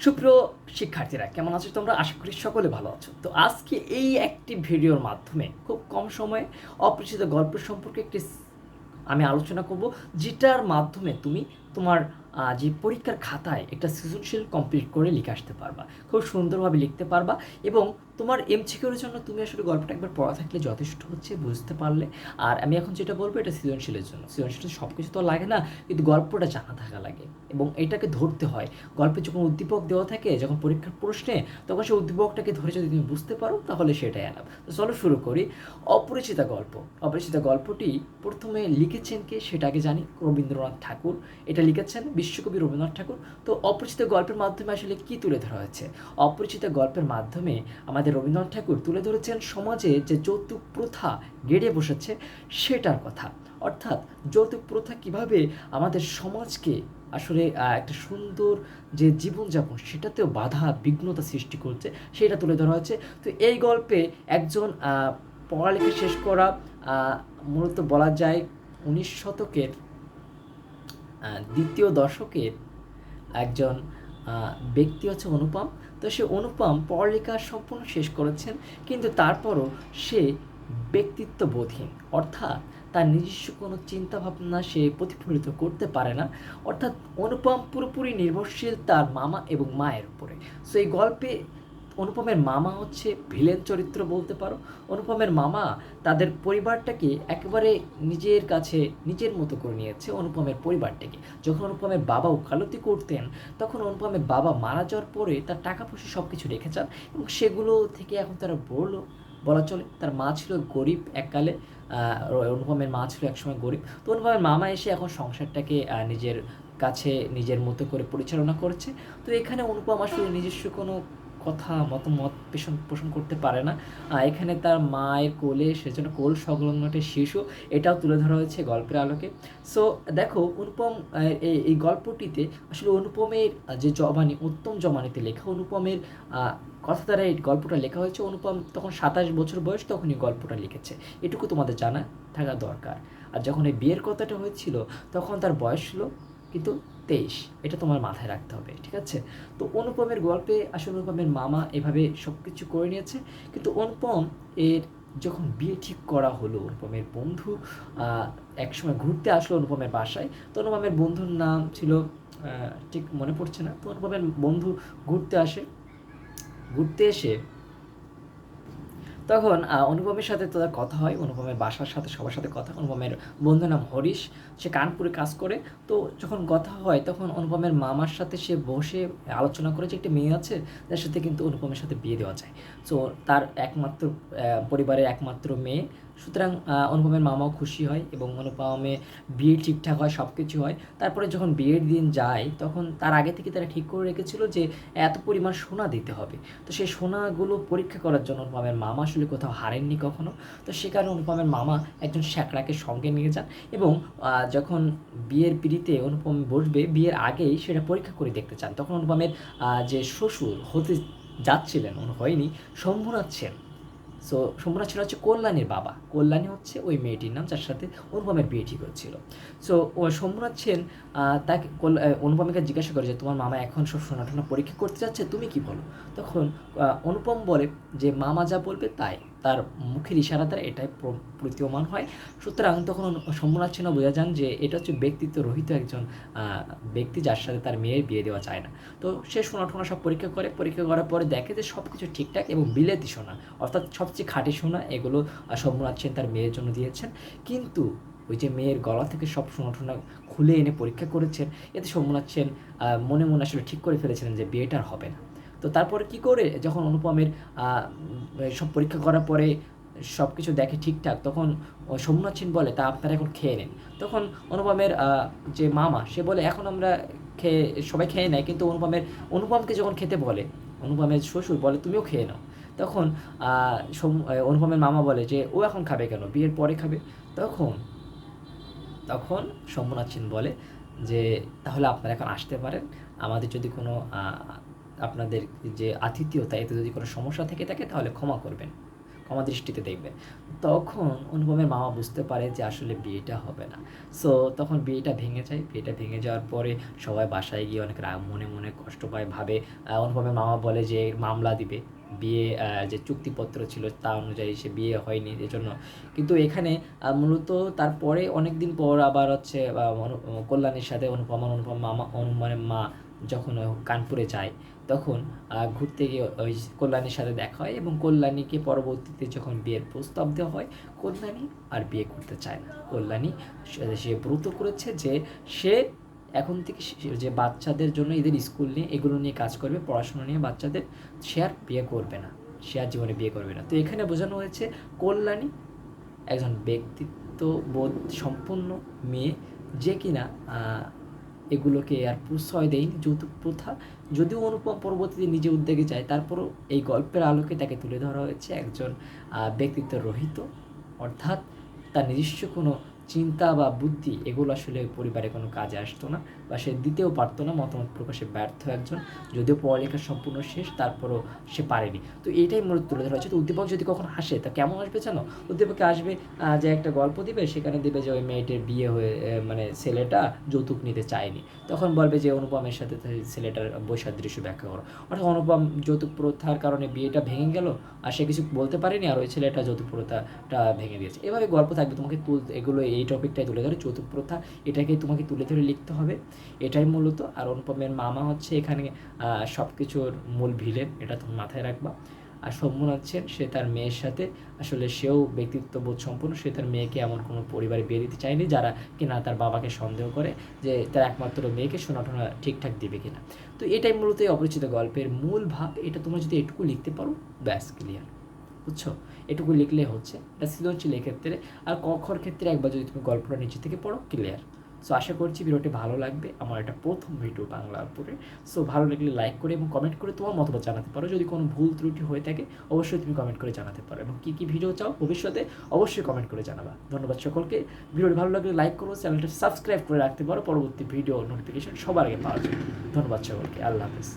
সুপ্রিয় শিক্ষার্থীরা, কেমন আছো তোমরা? আশা করি সকলে ভালো আছো। তো আজকে এই একটি ভিডিওর মাধ্যমে খুব কম সময়ে অপরিচিত গল্প সম্পর্কে আমি আলোচনা করব, যেটার মাধ্যমে তুমি তোমার যে পরীক্ষার খাতায় একটা সৃজনশীল কমপ্লিট করে লিখে আসতে পারবা, খুব সুন্দরভাবে লিখতে পারবা। এবং তোমার এমসিকিউর জন্য তুমি আসলে গল্পটা একবার পড়া থাকলে যথেষ্ট হচ্ছে, বুঝতে পারলে। আর আমি এখন যেটা বলবো, এটা সৃজনশীলের জন্য। সৃজনশীল সব কিছু তো লাগে না, কিন্তু গল্পটা জানা থাকা লাগে এবং এটাকে ধরতে হয়। গল্পে যখন উদ্দীপক দেওয়া থাকে, যখন পরীক্ষার প্রশ্নে, তখন সেই উদ্দীপকটাকে ধরে যদি তুমি বুঝতে পারো, তাহলে সেটাই আলাপ। তো চলো শুরু করি। অপরিচিতা গল্প। অপরিচিতা গল্পটি প্রথমে লিখেছেন কে সেটা আগে জানি। রবীন্দ্রনাথ ঠাকুর এটা লিখেছেন, বিশ্বকবি রবীন্দ্রনাথ ঠাকুর। তো অপরিচিত গল্পের মাধ্যমে আসলে কি তুলে ধরা হয়েছে? অপরিচিত গল্পের মাধ্যমে আমাদের রবীন্দ্রনাথ ঠাকুর তুলে ধরেছেন সমাজে যে যৌতুক প্রথা গেড়ে বসেছে সেটার কথা। অর্থাৎ যৌতুক প্রথা কিভাবে আমাদের সমাজকে আসলে একটা সুন্দর যে জীবনযাপন সেটাতেও বাধা বিঘ্নতা সৃষ্টি করছে, সেটা তুলে ধরা হয়েছে। তো এই গল্পে একজন পড়ালেখা শেষ করা, মূলত বলা যায় 19 শতকের দ্বিতীয় দশকের একজন ব্যক্তি হচ্ছে অনুপম। তো সে অনুপম পড়ালেখা সম্পূর্ণ শেষ করেছেন, কিন্তু তারপরও সে ব্যক্তিত্ববোধহীন। অর্থাৎ তার নিজস্ব কোনো চিন্তাভাবনা সে প্রতিফলিত করতে পারে না। অর্থাৎ অনুপম পুরোপুরি নির্ভরশীল তার মামা এবং মায়ের উপরে। সো এই গল্পে অনুপমের মামা হচ্ছে ভিলেন চরিত্র বলতে পারো। অনুপমের মামা তাদের পরিবারটাকে একেবারে নিজের কাছে নিজের মতো করে নিয়েছে, অনুপমের পরিবারটাকে। যখন অনুপমের বাবা ওকালতি করতেন, তখন অনুপমের বাবা মারা যাওয়ার পরে তার টাকা পয়সা সব কিছু রেখে যান এবং সেগুলো থেকে এখন তারা বড় বলা চলে। তার মা ছিল গরিব এককালে। অনুপমের মা ছিল একসময় গরিব। তো অনুপমের মামা এসে এখন সংসারটাকে নিজের কাছে নিজের মতো করে পরিচালনা করছে। তো এখানে অনুপম আসলে নিজস্ব কোনো কথা মতামত পোষণ করতে পারে না। এখানে তার মায়ের কোলে, সেজন্য কোল সংলগ্ন একটা শিশু, এটাও তুলে ধরা হয়েছে গল্পের আলোকে। সো দেখো, অনুপম এই গল্পটিতে আসলে অনুপমের যে জবানি, উত্তম জবানিতে লেখা অনুপমের কথা দ্বারা এই গল্পটা লেখা হয়েছে। অনুপম তখন 27 বছর বয়স, তখন এই গল্পটা লিখেছে, এটুকু তোমাদের জানা থাকা দরকার। আর যখন এই বিয়ের কথাটা হয়েছিল, তখন তার বয়স ছিল কিন্তু 23। এটা তোমার মাথায় রাখতে হবে, ঠিক আছে? তো অনুপমের গল্পে আসলে অনুপমের মামা এভাবে সব কিছু করে নিয়েছে। কিন্তু অনুপম এর যখন বিয়ে ঠিক করা হলো, অনুপমের বন্ধু একসময় ঘুরতে আসলো অনুপমের বাসায়। তো অনুপমের বন্ধুর নাম ছিল ঠিক মনে পড়ছে না। তো অনুপমের বন্ধু ঘুরতে আসে, ঘুরতে এসে তখন অনুপমের সাথে তাদের কথা হয়, অনুপমের বাসার সাথে সবার সাথে কথা। অনুপমের বন্ধুর নাম হরিশ, সে কানপুরে কাজ করে। তো যখন কথা হয়, তখন অনুপমের মামার সাথে সে বসে আলোচনা করে যে একটি মেয়ে আছে যার সাথে কিন্তু অনুপমের সাথে বিয়ে দেওয়া যায়। সো তার একমাত্র পরিবারের একমাত্র মেয়ে। সুতরাং অনুপমের মামাও খুশি হয় এবং অনুপমে বিয়ে ঠিকঠাক হয়, সব কিছু হয়। তারপরে যখন বিয়ের দিন যায়, তখন তার আগে থেকে তারা ঠিক করে রেখেছিল যে এত পরিমাণ সোনা দিতে হবে। তো সেই সোনাগুলো পরীক্ষা করার জন্য অনুপমের মামা আসলে কোথাও হারেননি কখনো। তো সে কারণে অনুপমের মামা একজন শ্যাকরাকে সঙ্গে নিয়ে যান এবং যখন বিয়ের পিঁড়িতে অনুপম বসবে, বিয়ের আগেই সেটা পরীক্ষা করে দেখতে চান। তখন অনুপমের যে শ্বশুর হতে যাচ্ছিলেন, হয়নি, শম্ভুনাথ সেন। সো শম্ভুনাথ সেন হচ্ছে কল্যাণীর বাবা। কল্যাণী হচ্ছে ওই মেয়েটির নাম যার সাথে অনুপমের বিয়ে ঠিক হচ্ছিল। সো ও শম্ভুনাথ সেন তাকে অনুপমকে জিজ্ঞাসা করে যে তোমার মামা এখন সব সোনা টোনা পরীক্ষা করতে যাচ্ছে, তুমি কি বলো? তখন অনুপম বলে যে মামা যা বলবে তাই। তার মুখের ইশারা দ্বারা এটাই প্রতীয়মান হয়। সুতরাং তখন শম্ভুনাথ সেনও বোঝা যান যে এটা হচ্ছে ব্যক্তিত্ব রহিত একজন ব্যক্তি, যার সাথে তার মেয়ের বিয়ে দেওয়া যায় না। তো সে সোনা টোনা সব পরীক্ষা করে, পরীক্ষা করার পরে দেখে যে সব কিছু ঠিকঠাক এবং বিলেতি সোনা, অর্থাৎ সবচেয়ে খাঁটি সোনা, এগুলো শম্ভুনাথ সেন তার মেয়ের জন্য দিয়েছেন। কিন্তু ওই যে মেয়ের গলা থেকে সব সোনা টোনা খুলে এনে পরীক্ষা করেছেন, এতে শম্ভুনাথ সেন মনে মনে আসলে ঠিক করে ফেলেছিলেন যে বিয়েটা আর হবে না। তো তারপরে কি করে, যখন অনুপমের সব পরীক্ষা করার পরে সব কিছু দেখে ঠিকঠাক, তখন সোমনাথ সেন বলে তা আপনারা এখন খেয়ে নেন। তখন অনুপমের যে মামা, সে বলে এখন আমরা সবাই খেয়ে নেয়, কিন্তু অনুপমকে যখন খেতে বলে, অনুপমের শ্বশুর বলে তুমিও খেয়ে নাও। তখন অনুপমের মামা বলে যে ও এখন খাবে কেন, বিয়ের পরে খাবে। তখন তখন শম্ভুনাথ সেন বলে যে তাহলে আপনারা এখন আসতে পারেন। আমাদের যদি কোনো আপনাদের যে আতিথেয়তা, এতে যদি কোনো সমস্যা থেকে থাকে তাহলে ক্ষমা করবেন। দৃষ্টিতে দেখবে। তখন অনুপমের মামা বুঝতে পারে যে আসলে বিয়েটা হবে না। সো তখন বিয়েটা ভেঙে যায়। বিয়েটা ভেঙে যাওয়ার পরে সবাই বাসায় গিয়ে অনেক মনে মনে কষ্ট পায়, ভাবে। অনুপমের মামা বলে যে মামলা দিবে, বিয়ে যে চুক্তিপত্র ছিল তা অনুযায়ী সে বিয়ে হয়নি এজন্য। কিন্তু এখানে মূলত তারপরে অনেক দিন পর আবার হচ্ছে কল্যাণীর সাথে অনুপম মামা মানে মা যখন কানপুরে যায়, তখন ঘুরতে গিয়ে ওই কল্যাণীর সাথে দেখা হয় এবং কল্যাণীকে পরবর্তীতে যখন বিয়ের প্রস্তাব দেওয়া হয়, কল্যাণী আর বিয়ে করতে চায় না। কল্যাণী সে ব্রত করেছে যে সে এখন থেকে যে বাচ্চাদের জন্য এদের স্কুল নিয়ে এগুলো নিয়ে কাজ করবে, পড়াশোনা নিয়ে বাচ্চাদের, সে আর বিয়ে করবে না, সে আর জীবনে বিয়ে করবে না। তো এখানে বোঝানো হয়েছে কল্যাণী একজন ব্যক্তিত্ববোধ সম্পন্ন মেয়ে, যে কিনা এগুলোকে আর প্রশ্রয় দেয়নি যৌতুক প্রথা। যদিও অনুপম পরবর্তীতে নিজে উদ্যোগে যায়, তারপরও এই গল্পের আলোকে তাকে তুলে ধরা হয়েছে একজন ব্যক্তিত্ব রহিত, অর্থাৎ তার নিজস্ব কোনো চিন্তা বা বুদ্ধি এগুলো আসলে পরিবারে কোনো কাজে আসতো না, বা সে দিতেও পারতো না, মতামত প্রকাশে ব্যর্থ একজন। যদিও পড়ালেখা সম্পূর্ণ শেষ, তারপরও সে পারেনি। তো এইটাই মূলত তুলে ধরা হয়েছে। তো উদ্দীপক যদি কখন হাসে তা কেমন আসবে জানো? উদ্দীপকে আসবে যে একটা গল্প দিবে, সেখানে দিবে যে ওই মেয়েটির বিয়ে হয়ে মানে ছেলেটা যৌতুক নিতে চায়নি, তখন বলবে যে অনুপমের সাথে ছেলেটার বৈসাদৃশ্য ব্যাখ্যা করো। অর্থাৎ অনুপম যৌতুক প্রথার কারণে বিয়েটা ভেঙে গেল, আর সে কিছু বলতে পারেনি, আর ওই ছেলেটা যৌতুক প্রথাটা ভেঙে দিয়েছে। এভাবে গল্প থাকবে, তোমাকে এগুলো এই টপিকটাই তুলে ধরে, যৌতুক প্রথা এটাকে তোমাকে তুলে ধরে লিখতে হবে, এটাই মূলত। আর অনুপমের মামা হচ্ছে এখানে সব কিছুর মূল ভিলেন, এটা তুমি মাথায় রাখবা। আর শম্ভুনাথ সেন, সে তার মেয়ের সাথে আসলে সেও ব্যক্তিত্ববোধ সম্পন্ন, সে তার মেয়েকে এমন কোনো পরিবারে বিয়ে দিতে চায়নি যারা কিনা তার বাবাকে সন্দেহ করে যে তার একমাত্র মেয়েকে সোনাটোনা ঠিকঠাক দিবে কিনা। তো এটাই মূলত এই অপরিচিত গল্পের মূল ভাব। এটা তোমরা যদি এটুকু লিখতে পারো, ব্যাস ক্লিয়ার, বুঝছো? এটুকু লিখলে হচ্ছে, এটা সৃজনশীল ক্ষেত্রে। আর কখর ক্ষেত্রে একবার যদি তুমি গল্পটা নিচে থেকে পড়ো, ক্লিয়ার। সো আশা করছি ভিডিওটি ভালো লাগবে, আমার এটা প্রথম ভিডিও বাংলার উপরে। সো ভালো লাগলে লাইক করে এবং কমেন্ট করে তোমার মতামত জানাতে পারো। যদি কোনো ভুল ত্রুটি হয়ে থাকে অবশ্যই তুমি কমেন্ট করে জানাতে পারো, এবং কী কী ভিডিও চাও ভবিষ্যতে অবশ্যই কমেন্ট করে জানাবা। ধন্যবাদ সকলকে। ভিডিওটি ভালো লাগলে লাইক করো, চ্যানেলটা সাবস্ক্রাইব করে রাখতে পারো পরবর্তী ভিডিও নোটিফিকেশন সবার আগে পাওয়ার জন্য। ধন্যবাদ সকলকে, আল্লাহ হাফেজ।